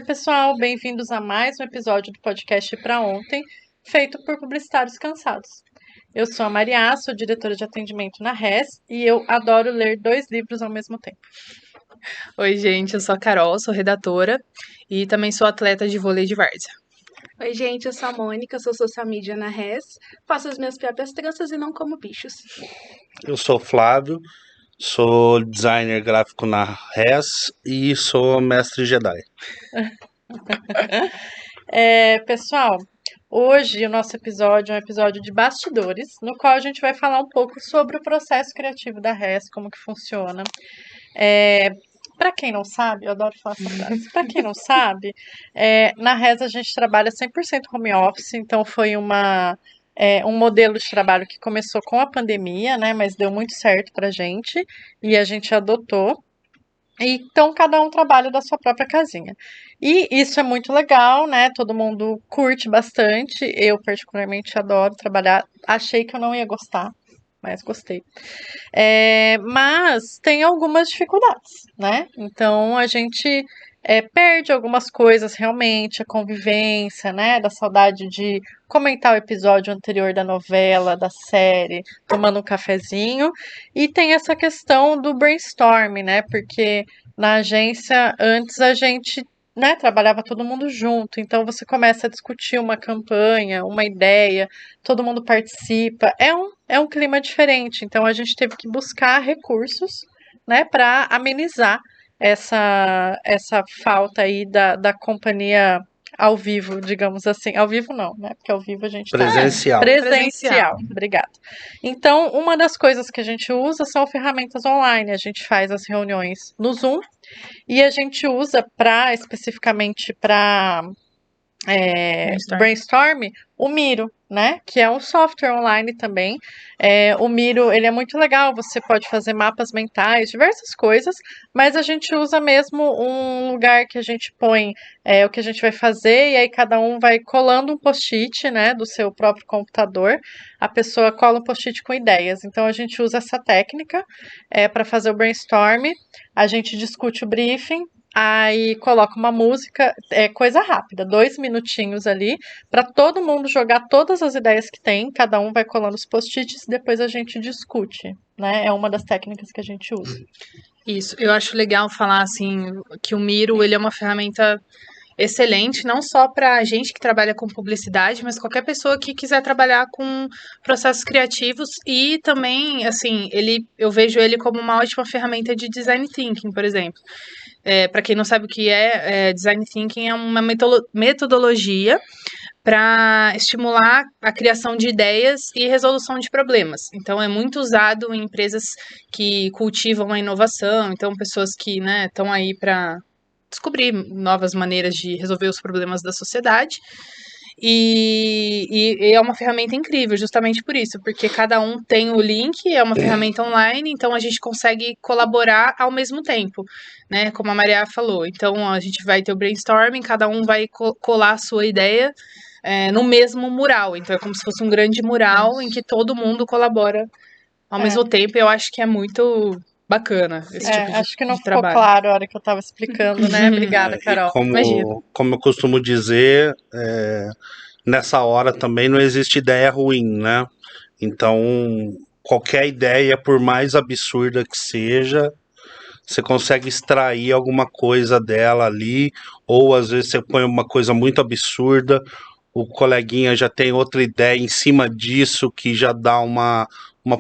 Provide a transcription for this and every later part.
pessoal, bem-vindos a mais um episódio do podcast Pra Ontem, feito por publicitários cansados. Eu sou a Maria, sou diretora de atendimento na RES e eu adoro ler 2 livros ao mesmo tempo. Oi, gente, eu sou a Carol, sou redatora e também sou atleta de vôlei de várzea. Oi, gente, eu sou a Mônica, sou social media na RES, faço as minhas próprias tranças e não como bichos. Eu sou o Flávio, sou designer gráfico na RES e sou mestre Jedi. Pessoal, hoje o nosso episódio é um episódio de bastidores, no qual a gente vai falar um pouco sobre o processo criativo da RES, como que funciona. Para quem não sabe, eu adoro falar essa frase, para quem não sabe, na RES a gente trabalha 100% home office, então foi um modelo de trabalho que começou com a pandemia, né, mas deu muito certo pra gente e a gente adotou. Então, cada um trabalha da sua própria casinha. E isso é muito legal, né? Todo mundo curte bastante. Eu, particularmente, adoro trabalhar. Achei que eu não ia gostar, mas gostei. Mas tem algumas dificuldades, né? Então, a gente perde algumas coisas realmente, a convivência, né? Da saudade de comentar o episódio anterior da novela, da série, tomando um cafezinho. E tem essa questão do brainstorm, né? Porque na agência, antes a gente, né, trabalhava todo mundo junto. Então você começa a discutir uma campanha, uma ideia, todo mundo participa. É um clima diferente. Então a gente teve que buscar recursos, né, para amenizar essa falta aí da companhia ao vivo, digamos assim. Ao vivo não, né? Porque ao vivo a gente Presencial. Presencial, obrigada. Então, uma das coisas que a gente usa são ferramentas online. A gente faz as reuniões no Zoom e a gente usa especificamente para brainstorm o Miro, né? Que é um software online também. O Miro, ele é muito legal, você pode fazer mapas mentais, diversas coisas, mas a gente usa mesmo um lugar que a gente põe o que a gente vai fazer, e aí cada um vai colando um post-it, né, do seu próprio computador. A pessoa cola um post-it com ideias. Então a gente usa essa técnica para fazer o brainstorm, a gente discute o briefing, aí coloca uma música, coisa rápida, 2 minutinhos ali, para todo mundo jogar todas as ideias que tem, cada um vai colando os post-its e depois a gente discute, né? É uma das técnicas que a gente usa. Isso, eu acho legal falar assim que o Miro, ele é uma ferramenta excelente, não só para gente que trabalha com publicidade, mas qualquer pessoa que quiser trabalhar com processos criativos e também, assim, eu vejo ele como uma ótima ferramenta de design thinking, por exemplo. Para quem não sabe o que design thinking é uma metodologia para estimular a criação de ideias e resolução de problemas. Então, é muito usado em empresas que cultivam a inovação, então pessoas que estão aí para descobrir novas maneiras de resolver os problemas da sociedade. E é uma ferramenta incrível, justamente por isso, porque cada um tem o link, é uma ferramenta online, então a gente consegue colaborar ao mesmo tempo, né? Como a Maria falou. Então a gente vai ter o brainstorming, cada um vai colar a sua ideia no mesmo mural. Então é como se fosse um grande mural em que todo mundo colabora ao mesmo tempo. E eu acho que é muito bacana esse tipo de acho que não ficou trabalho. claro a hora que eu estava explicando, né? Obrigada, Carol. Como eu costumo dizer, nessa hora também não existe ideia ruim, né? Então, qualquer ideia, por mais absurda que seja, você consegue extrair alguma coisa dela ali, ou às vezes você põe uma coisa muito absurda, o coleguinha já tem outra ideia em cima disso que já dá uma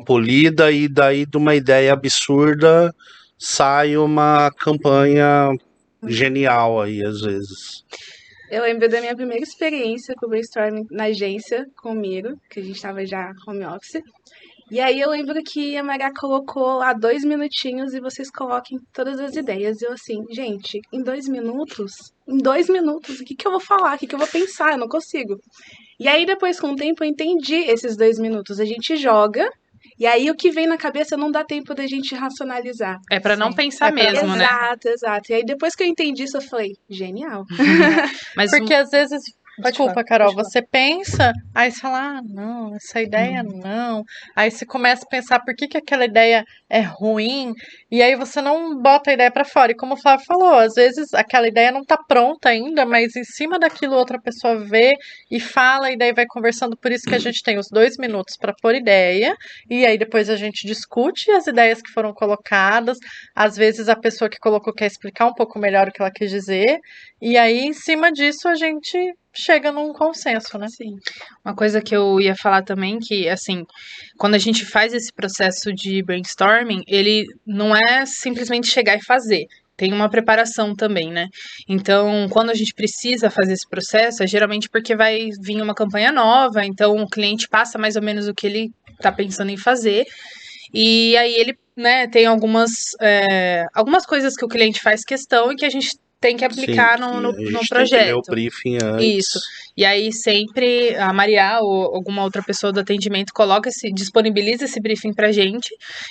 polida, e daí de uma ideia absurda sai uma campanha genial aí, às vezes. Eu lembro da minha primeira experiência com o brainstorming na agência comigo, que a gente estava já home office. E aí eu lembro que a Maria colocou lá 2 minutinhos e vocês coloquem todas as ideias. E eu assim, gente, em 2 minutos, o que eu vou falar? O que eu vou pensar? Eu não consigo. E aí depois, com o tempo, eu entendi esses 2 minutos. A gente joga, e aí o que vem na cabeça não dá tempo da gente racionalizar. É para não pensar mesmo, né? Exato. E aí depois que eu entendi isso, eu falei, genial. Mas porque às vezes Desculpa, falar, Carol, pode falar. você pensa, aí você fala, ah, não, essa ideia não. Aí você começa a pensar por que que aquela ideia é ruim, e aí você não bota a ideia pra fora. E como o Flávio falou, às vezes aquela ideia não tá pronta ainda, mas em cima daquilo outra pessoa vê e fala, e daí vai conversando. Por isso que a gente tem os 2 minutos pra pôr ideia, e aí depois a gente discute as ideias que foram colocadas. Às vezes a pessoa que colocou quer explicar um pouco melhor o que ela quis dizer, e aí em cima disso a gente chega num consenso, né? Sim. Uma coisa que eu ia falar também, que, assim, quando a gente faz esse processo de brainstorming, ele não é simplesmente chegar e fazer. Tem uma preparação também, né? Então, quando a gente precisa fazer esse processo, é geralmente porque vai vir uma campanha nova, então o cliente passa mais ou menos o que ele está pensando em fazer, e aí ele, né, tem algumas coisas que o cliente faz questão e que a gente tem que aplicar Sim, no, que no, a no gente tem que ler o projeto. briefing Isso. antes. E aí sempre a Maria ou alguma outra pessoa do atendimento disponibiliza esse briefing pra gente.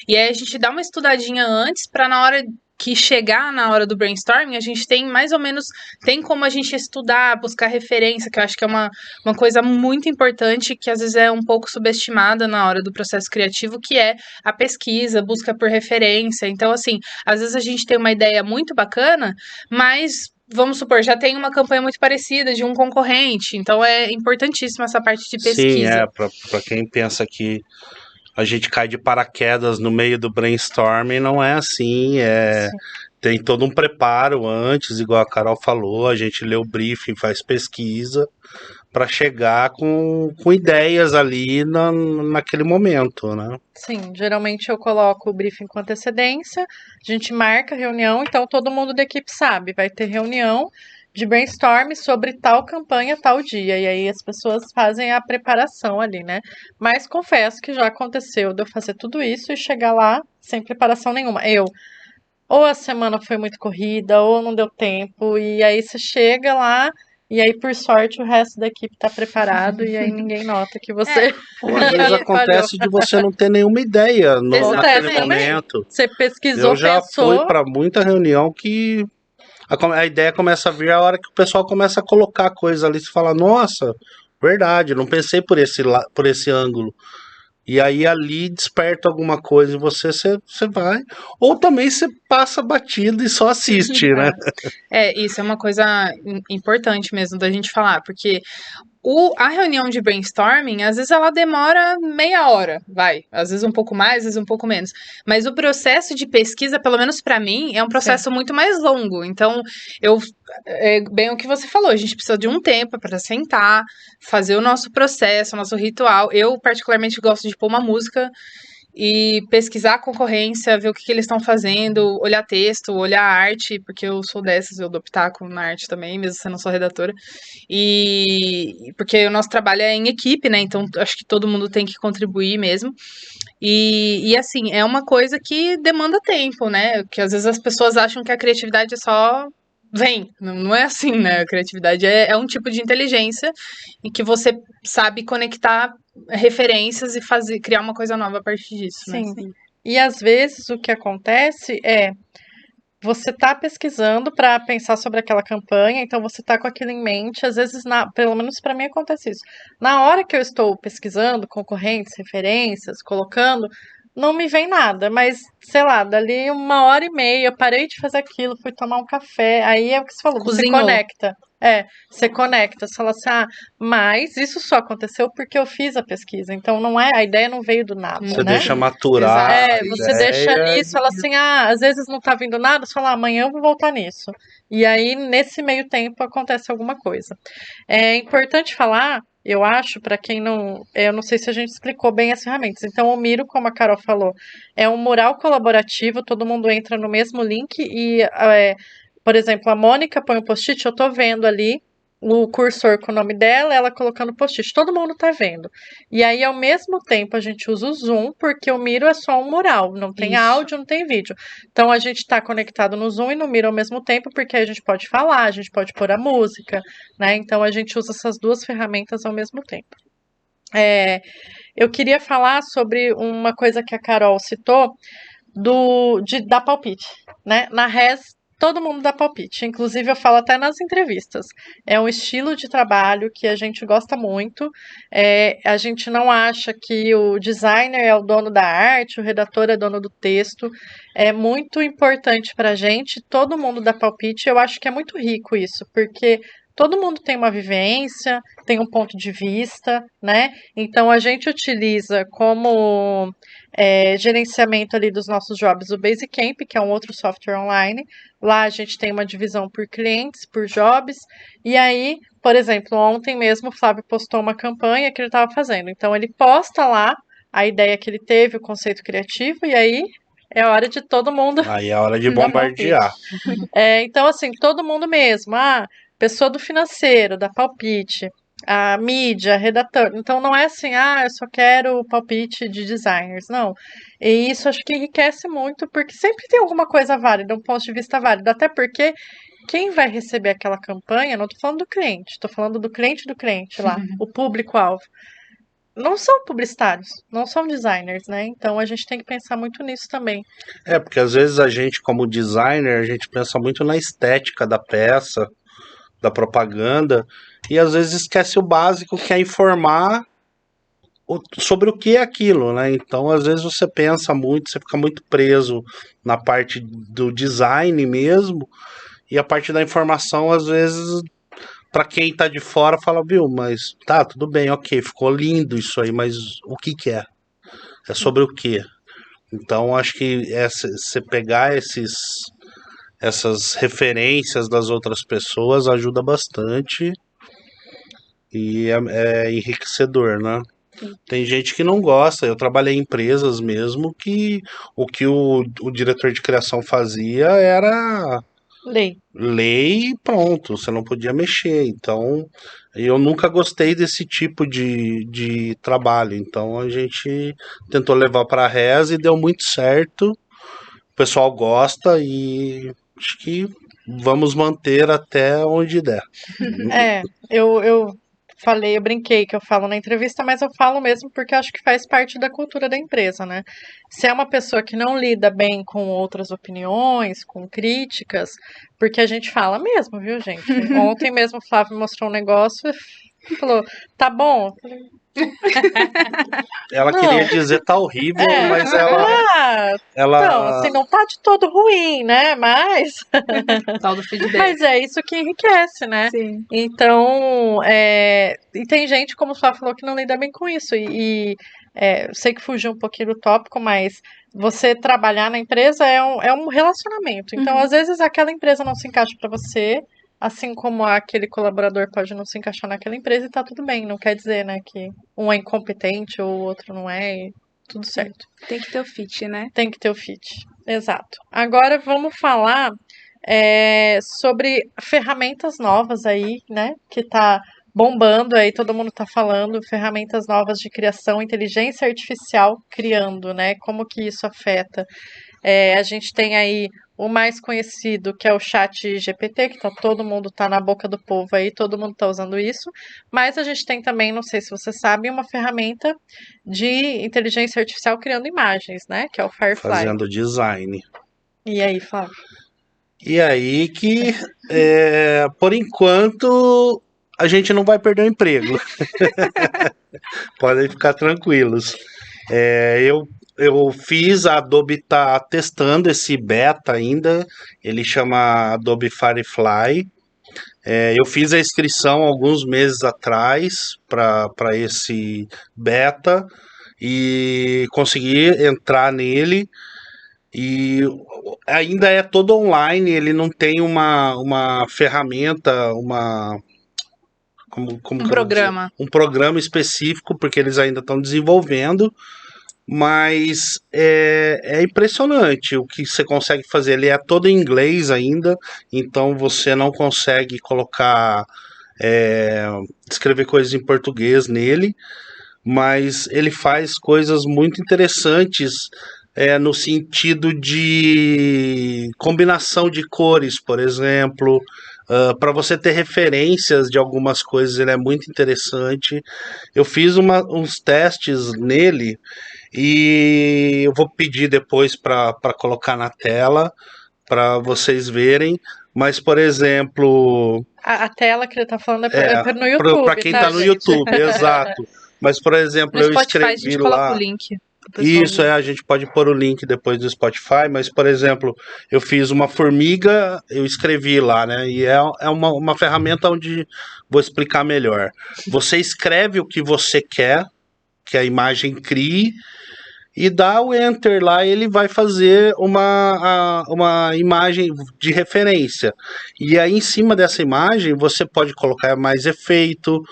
E aí a gente dá uma estudadinha antes para na hora que chegar na hora do brainstorming, a gente tem mais ou menos, tem como a gente estudar, buscar referência, que eu acho que é uma coisa muito importante, que às vezes é um pouco subestimada na hora do processo criativo, que é a pesquisa, busca por referência. Então, assim, às vezes a gente tem uma ideia muito bacana, mas vamos supor, já tem uma campanha muito parecida de um concorrente, então é importantíssima essa parte de Sim, pesquisa. para quem pensa que a gente cai de paraquedas no meio do brainstorming, não é assim, Sim. tem todo um preparo antes, igual a Carol falou, a gente lê o briefing, faz pesquisa para chegar com ideias ali naquele momento, né? Sim, geralmente eu coloco o briefing com antecedência, a gente marca a reunião, então todo mundo da equipe sabe, vai ter reunião de brainstorm sobre tal campanha, tal dia, e aí as pessoas fazem a preparação ali, né? Mas confesso que já aconteceu de eu fazer tudo isso e chegar lá sem preparação nenhuma. Ou a semana foi muito corrida, ou não deu tempo, e aí você chega lá. E aí, por sorte, o resto da equipe tá preparado e aí ninguém nota que você Ou às vezes E- falhou. acontece de você não ter nenhuma ideia naquele Acontece Exatamente. também. momento. Você pesquisou, Eu já fui pensou. para muita reunião que a ideia começa a vir a hora que o pessoal começa a colocar coisa ali, você fala, nossa, verdade, não pensei por esse ângulo. E aí ali desperta alguma coisa em você vai. Ou também você passa batido e só assiste, né? Isso é uma coisa importante mesmo da gente falar, porque a reunião de brainstorming, às vezes ela demora meia hora, vai. Às vezes um pouco mais, às vezes um pouco menos. Mas o processo de pesquisa, pelo menos para mim, é um processo muito mais longo. Então, é bem o que você falou, a gente precisa de um tempo para sentar, fazer o nosso processo, o nosso ritual. Eu, particularmente, gosto de pôr uma música e pesquisar a concorrência, ver o que eles estão fazendo, olhar texto, olhar arte, porque eu sou dessas, eu dou pitaco na arte também, mesmo sendo só redatora. E porque o nosso trabalho é em equipe, né? Então acho que todo mundo tem que contribuir mesmo. E assim, é uma coisa que demanda tempo, né? Que às vezes as pessoas acham que a criatividade é só. Vem, não é assim, né? A criatividade é um tipo de inteligência em que você sabe conectar referências e criar uma coisa nova a partir disso, né? Sim. E às vezes o que acontece é você tá pesquisando para pensar sobre aquela campanha, então você tá com aquilo em mente. Às vezes, pelo menos para mim acontece isso. Na hora que eu estou pesquisando concorrentes, referências, colocando, não me vem nada, mas sei lá, dali 1 hora e meia, eu parei de fazer aquilo, fui tomar um café, aí é o que você falou, você Cozinhou. conecta. Você conecta, você fala assim, mas isso só aconteceu porque eu fiz a pesquisa, então não é, a ideia não veio do nada, Você né? deixa maturar a Você deixa ideia. nisso, fala assim, às vezes não tá vindo nada, você fala, amanhã eu vou voltar nisso. E aí, nesse meio tempo, acontece alguma coisa. É importante falar, eu acho, para quem não. Eu não sei se a gente explicou bem as ferramentas. Então, o Miro, como a Carol falou, é um mural colaborativo, todo mundo entra no mesmo link e, por exemplo, a Mônica põe um post-it, eu tô vendo ali o cursor com o nome dela, ela colocando post-it, todo mundo tá vendo. E aí, ao mesmo tempo, a gente usa o Zoom, porque o Miro é só um mural, não tem Isso. áudio, não tem vídeo. Então, a gente tá conectado no Zoom e no Miro ao mesmo tempo, porque aí a gente pode falar, a gente pode pôr a música, né? Então, a gente usa essas duas ferramentas ao mesmo tempo. Eu queria falar sobre uma coisa que a Carol citou, de dar palpite, né? Na Res todo mundo dá palpite. Inclusive, eu falo até nas entrevistas. É um estilo de trabalho que a gente gosta muito. A gente não acha que o designer é o dono da arte, o redator é dono do texto. É muito importante para a gente, todo mundo dá palpite. Eu acho que é muito rico isso, porque todo mundo tem uma vivência, tem um ponto de vista, né? Então a gente utiliza como gerenciamento ali dos nossos jobs o Basecamp, que é um outro software online. Lá a gente tem uma divisão por clientes, por jobs. E aí, por exemplo, ontem mesmo o Flávio postou uma campanha que ele estava fazendo. Então ele posta lá a ideia que ele teve, o conceito criativo, e aí é hora de todo mundo. Aí é hora de dar bombardear. então, assim, todo mundo mesmo. Pessoa do financeiro, da palpite, a mídia, redator. Então, não é assim, eu só quero o palpite de designers. Não. E isso acho que enriquece muito, porque sempre tem alguma coisa válida, um ponto de vista válido. Até porque quem vai receber aquela campanha, não estou falando do cliente, estou falando do cliente lá, o público-alvo. Não são publicitários, não são designers, né? Então a gente tem que pensar muito nisso também. Porque às vezes a gente, como designer, a gente pensa muito na estética da peça, da propaganda, e às vezes esquece o básico, que é informar sobre o que é aquilo, né? Então, às vezes você pensa muito, você fica muito preso na parte do design mesmo, e a parte da informação, às vezes, para quem tá de fora, fala, viu, mas tá, tudo bem, ok, ficou lindo isso aí, mas o que que é? É sobre o quê? Então, acho que você pegar essas referências das outras pessoas ajuda bastante e é enriquecedor, né? Tem gente que não gosta. Eu trabalhei em empresas mesmo que o diretor de criação fazia era lei e pronto, você não podia mexer. Então, eu nunca gostei desse tipo de trabalho. Então, a gente tentou levar para a Res e deu muito certo. O pessoal gosta e acho que vamos manter até onde der. Eu falei, eu brinquei que eu falo na entrevista, mas eu falo mesmo porque acho que faz parte da cultura da empresa, né? Se é uma pessoa que não lida bem com outras opiniões, com críticas, porque a gente fala mesmo, viu, gente? Ontem mesmo o Flávio mostrou um negócio e falou, tá bom. Ela Não. queria dizer tá horrível, mas ela Então, assim, não tá de todo ruim, né? Mas Tal do feedback. mas é isso que enriquece, né? Sim. Então, e tem gente, como o Flávio falou, que não lida bem com isso. Eu sei que fugiu um pouquinho do tópico, mas você trabalhar na empresa é um relacionamento. Então, às vezes, aquela empresa não se encaixa para você, assim como aquele colaborador pode não se encaixar naquela empresa e tá tudo bem. Não quer dizer, né, que um é incompetente ou o outro não é, e tudo certo. Tem que ter o fit, né? Tem que ter o fit, exato. Agora vamos falar sobre ferramentas novas aí, né? Que tá bombando aí, todo mundo tá falando, ferramentas novas de criação, inteligência artificial criando, né? Como que isso afeta? A gente tem aí o mais conhecido, que é o chat GPT, que todo mundo tá na boca do povo aí, todo mundo tá usando isso. Mas a gente tem também, não sei se você sabe, uma ferramenta de inteligência artificial criando imagens, né? Que é o Firefly. fazendo design. E aí, Flávio? E aí que, por enquanto, a gente não vai perder o emprego. Podem ficar tranquilos. Eu fiz, a Adobe tá testando esse beta ainda, ele chama Adobe Firefly. Eu fiz a inscrição alguns meses atrás para esse beta e consegui entrar nele. E ainda é todo online, ele não tem uma ferramenta, Um programa. Um programa específico, porque eles ainda estão desenvolvendo, mas é impressionante o que você consegue fazer. Ele é todo em inglês ainda, então você não consegue colocar, escrever coisas em português nele, mas ele faz coisas muito interessantes no sentido de combinação de cores, por exemplo. Para você ter referências de algumas coisas, ele é muito interessante. Eu fiz uns testes nele e eu vou pedir depois para colocar na tela. para vocês verem. Mas, por exemplo, A tela que ele tá falando é no YouTube, para quem tá, tá no gente? YouTube, exato. Mas, por exemplo, No eu Spotify a escrevi gente coloca lá. o link. pro pessoal Isso, ver. a gente pode pôr o link depois do Spotify, mas, por exemplo, eu fiz uma formiga, eu escrevi lá, né? E é uma ferramenta onde vou explicar melhor. Você escreve o que você quer que a imagem crie, e dá o Enter lá, ele vai fazer uma imagem de referência. E aí, em cima dessa imagem, você pode colocar mais efeito,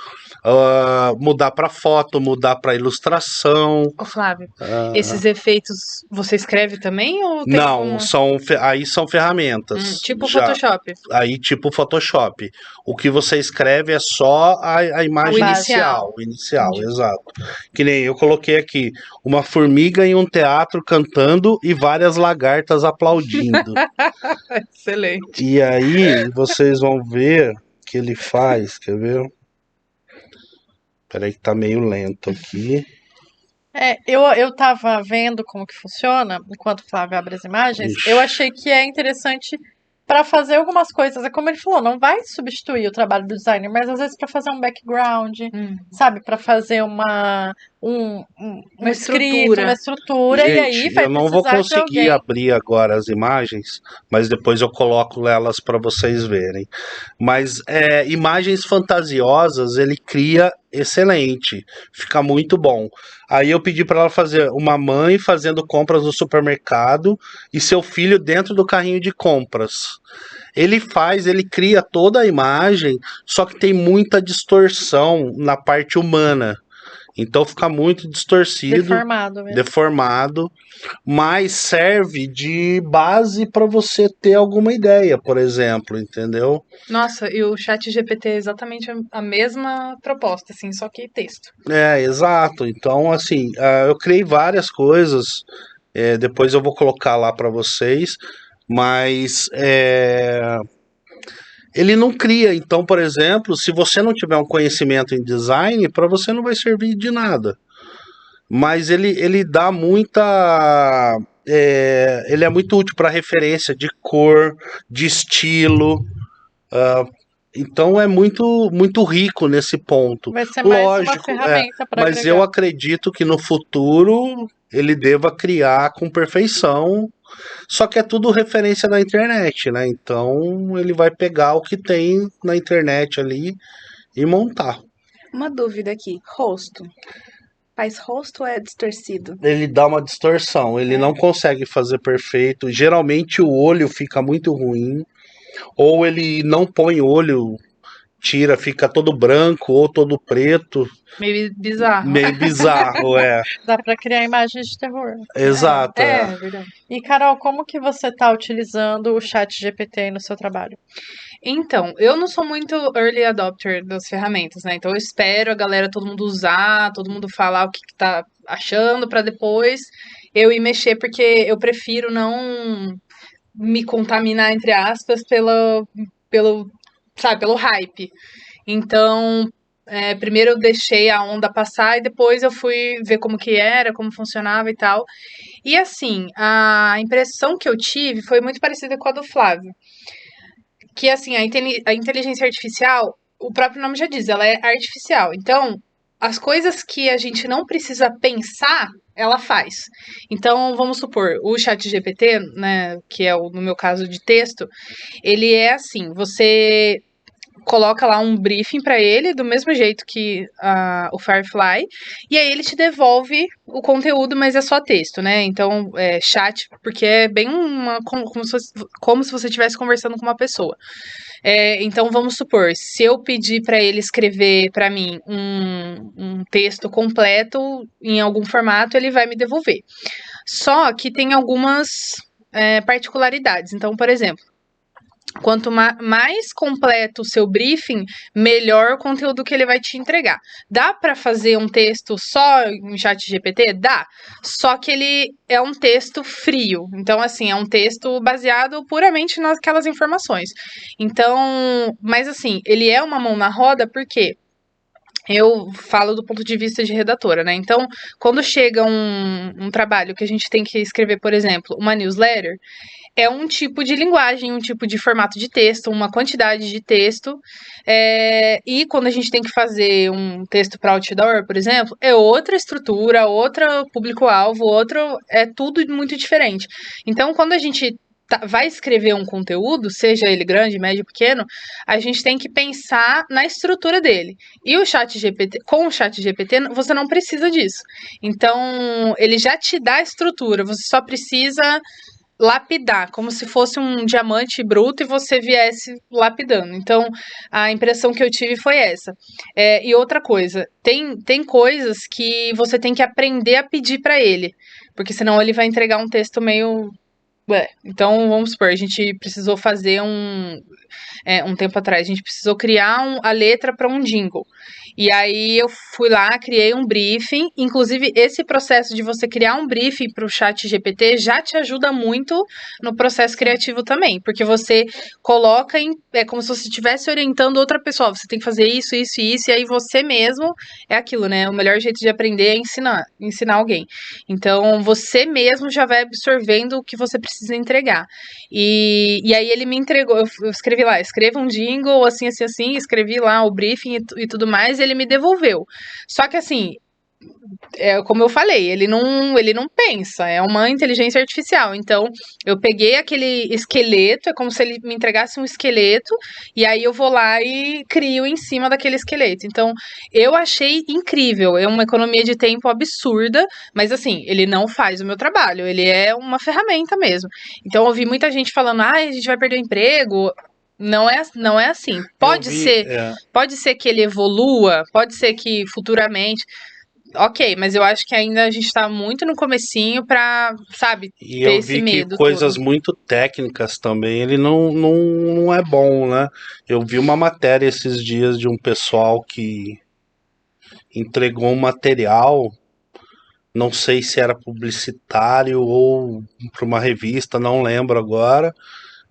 mudar para foto, mudar para ilustração. Ô, Flávio, esses efeitos você escreve também ou tem Não, como... aí são ferramentas. tipo Já, Photoshop? aí, tipo Photoshop. O que você escreve é só a imagem O inicial. O inicial, Entendi. exato. Que nem eu coloquei aqui, uma formiga em um teatro cantando e várias lagartas aplaudindo. Excelente. E aí, vocês vão ver que ele faz, quer ver? Peraí que tá meio lento aqui. Eu tava vendo como que funciona, enquanto o Flávio abre as imagens, Ixi. eu achei que é interessante para fazer algumas coisas. É como ele falou, não vai substituir o trabalho do designer, mas às vezes para fazer um background, sabe? Para fazer uma script, estrutura. uma estrutura, e aí Gente, vai eu não vou precisar de conseguir alguém. abrir agora as imagens, mas depois eu coloco elas para vocês verem. Mas imagens fantasiosas ele cria excelente, fica muito bom. Aí eu pedi para ela fazer uma mãe fazendo compras no supermercado e seu filho dentro do carrinho de compras. Ele cria toda a imagem, só que tem muita distorção na parte humana. Então fica muito distorcido, Deformado mesmo. deformado, mas serve de base para você ter alguma ideia, por exemplo, entendeu? Nossa, e o chat GPT é exatamente a mesma proposta, assim, só que texto. Exato. Então, assim, eu criei várias coisas, depois eu vou colocar lá para vocês, mas ele não cria. Então, por exemplo, se você não tiver um conhecimento em design, para você não vai servir de nada. Mas ele dá muita. Ele é muito útil para referência de cor, de estilo. Então é muito, muito rico nesse ponto. Vai ser mais uma Lógico, ferramenta para mas agregar. eu acredito que no futuro ele deva criar com perfeição. Só que é tudo referência na internet, né? Então ele vai pegar o que tem na internet ali e montar. Uma dúvida aqui. Rosto. Faz rosto ou é distorcido? Ele dá uma distorção, ele não consegue fazer perfeito. Geralmente o olho fica muito ruim, ou ele não põe olho, tira, fica todo branco ou todo preto, Meio bizarro. meio bizarro, Dá para criar imagens de terror. Exato. É verdade. E Carol, como que você tá utilizando o chat GPT aí no seu trabalho? Então, eu não sou muito early adopter das ferramentas, né? Então eu espero a galera, todo mundo usar, todo mundo falar o que tá achando pra depois eu ir mexer, porque eu prefiro não me contaminar, entre aspas, sabe, pelo hype. Então, primeiro eu deixei a onda passar e depois eu fui ver como que era, como funcionava e tal. E assim, a impressão que eu tive foi muito parecida com a do Flávio. Que assim, a inteligência artificial, o próprio nome já diz, ela é artificial. Então, as coisas que a gente não precisa pensar, ela faz. Então, vamos supor, o chat GPT, né, que é no meu caso de texto, ele é assim, você coloca lá um briefing para ele, do mesmo jeito que o Firefly, e aí ele te devolve o conteúdo, mas é só texto, né? Então, chat, porque é bem como se você estivesse conversando com uma pessoa. Então, vamos supor, se eu pedir para ele escrever para mim um texto completo em algum formato, ele vai me devolver. Só que tem algumas particularidades. Então, por exemplo, quanto mais completo o seu briefing, melhor o conteúdo que ele vai te entregar. Dá para fazer um texto só em chat GPT? Dá. Só que ele é um texto frio. Então, assim, é um texto baseado puramente naquelas informações. Então, mas assim, ele é uma mão na roda porque Eu falo do ponto de vista de redatora, né? Então, quando chega um trabalho que a gente tem que escrever, por exemplo, uma newsletter, é um tipo de linguagem, um tipo de formato de texto, uma quantidade de texto. E quando a gente tem que fazer um texto para outdoor, por exemplo, é outra estrutura, outro público-alvo, é tudo muito diferente. Então, quando a gente vai escrever um conteúdo, seja ele grande, médio, pequeno, a gente tem que pensar na estrutura dele. E com o chat GPT, você não precisa disso. Então, ele já te dá a estrutura, você só precisa lapidar, como se fosse um diamante bruto e você viesse lapidando. Então, a impressão que eu tive foi essa. E outra coisa, tem coisas que você tem que aprender a pedir para ele, porque senão ele vai entregar um texto meio. Então, vamos supor, a gente precisou fazer um tempo atrás, a gente precisou criar a letra para um jingle. E aí eu fui lá, criei um briefing. Inclusive, esse processo de você criar um briefing para o chat GPT já te ajuda muito no processo criativo também. Porque você coloca é como se você estivesse orientando outra pessoa. Você tem que fazer isso, isso e isso. E aí você mesmo é aquilo, né? O melhor jeito de aprender é ensinar alguém. Então, você mesmo já vai absorvendo o que você precisa entregar. E aí ele me entregou, eu escrevi lá, escreva um jingle, assim, assim, assim, escrevi lá o briefing e tudo mais, e ele me devolveu. Só que assim, como eu falei, ele não pensa, é uma inteligência artificial. Então, eu peguei aquele esqueleto, é como se ele me entregasse um esqueleto, e aí eu vou lá e crio em cima daquele esqueleto. Então, eu achei incrível, é uma economia de tempo absurda, mas assim, ele não faz o meu trabalho, ele é uma ferramenta mesmo. Então, eu ouvi muita gente falando, a gente vai perder o emprego. Não é assim. Pode ser que ele evolua, pode ser que futuramente. Ok, mas eu acho que ainda a gente tá muito no comecinho pra, sabe, E ter eu esse vi que medo coisas todo. muito técnicas também, ele não é bom, né? Eu vi uma matéria esses dias de um pessoal que entregou um material, não sei se era publicitário ou para uma revista, não lembro agora,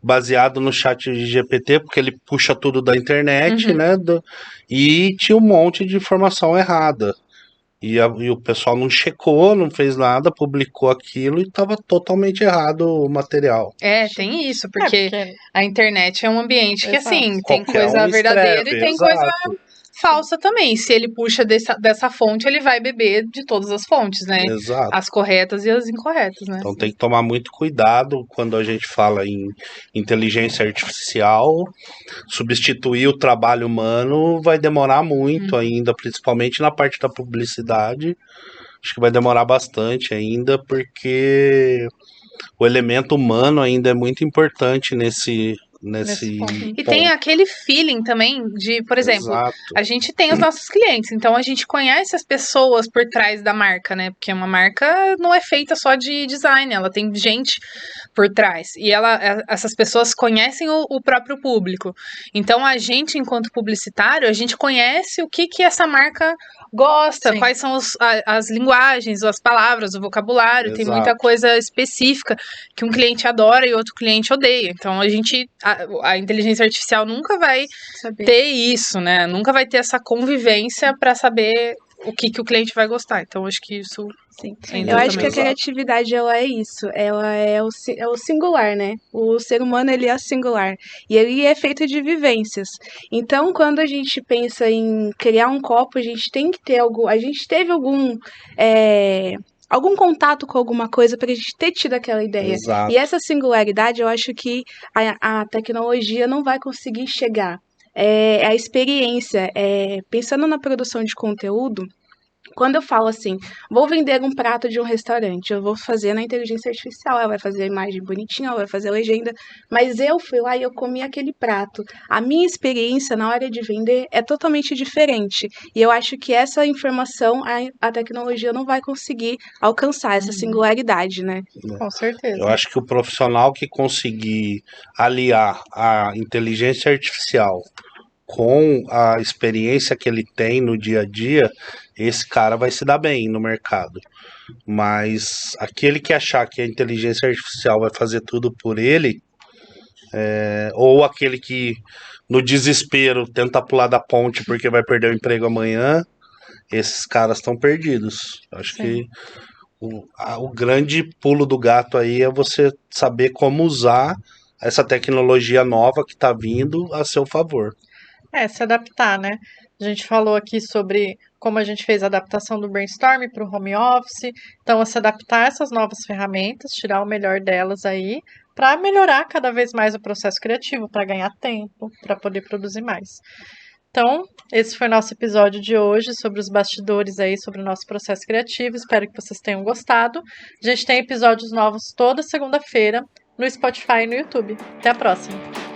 baseado no chat de GPT, porque ele puxa tudo da internet, Uhum. né? E tinha um monte de informação errada. E o pessoal não checou, não fez nada, publicou aquilo e estava totalmente errado o material. Tem isso, porque porque a internet é um ambiente que, Exato. assim, tem Qualquer coisa um verdadeira e escreve, tem coisa exato, falsa também. Se ele puxa dessa fonte, ele vai beber de todas as fontes, né? exato. As corretas e as incorretas, né? Então tem que tomar muito cuidado quando a gente fala em inteligência artificial. Substituir o trabalho humano vai demorar muito ainda, principalmente na parte da publicidade. Acho que vai demorar bastante ainda, porque o elemento humano ainda é muito importante nesse ponto. E tem aquele feeling também de, por exemplo, Exato. a gente tem os nossos clientes, então a gente conhece as pessoas por trás da marca, né? Porque uma marca não é feita só de design, ela tem gente por trás. E essas pessoas conhecem o próprio público. Então a gente, enquanto publicitário, a gente conhece o que essa marca gosta, Sim. quais são as linguagens, as palavras, o vocabulário, tem muita Exato. coisa específica que um cliente adora e outro cliente odeia. Então a inteligência artificial nunca vai ter isso, né? Nunca vai ter essa convivência para saber o que o cliente vai gostar. Então acho que isso Sim. entra Eu acho que também. a criatividade, ela é isso. Ela é o singular, né? O ser humano, ele é singular. E ele é feito de vivências. Então, quando a gente pensa em criar um copo, a gente tem que ter algum... A gente teve algum contato com alguma coisa para a gente ter tido aquela ideia. Exato. E essa singularidade, eu acho que a tecnologia não vai conseguir chegar. É a experiência. Pensando na produção de conteúdo, quando eu falo assim, vou vender um prato de um restaurante, eu vou fazer na inteligência artificial, ela vai fazer a imagem bonitinha, ela vai fazer a legenda, mas eu fui lá e eu comi aquele prato. A minha experiência na hora de vender é totalmente diferente. E eu acho que essa informação a tecnologia não vai conseguir alcançar, essa singularidade, né? Com certeza. Eu acho que o profissional que conseguir aliar a inteligência artificial com a experiência que ele tem no dia a dia, esse cara vai se dar bem no mercado. Mas aquele que achar que a inteligência artificial vai fazer tudo por ele, Ou aquele que, no desespero, tenta pular da ponte porque vai perder o emprego amanhã. Esses caras estão perdidos. Acho Sim. que o grande pulo do gato aí é você saber como usar essa tecnologia nova que está vindo a seu favor. Se adaptar, né? A gente falou aqui sobre como a gente fez a adaptação do brainstorm para o home office. Então, se adaptar a essas novas ferramentas, tirar o melhor delas aí, para melhorar cada vez mais o processo criativo, para ganhar tempo, para poder produzir mais. Então, esse foi o nosso episódio de hoje sobre os bastidores aí, sobre o nosso processo criativo. Espero que vocês tenham gostado. A gente tem episódios novos toda segunda-feira no Spotify e no YouTube. Até a próxima!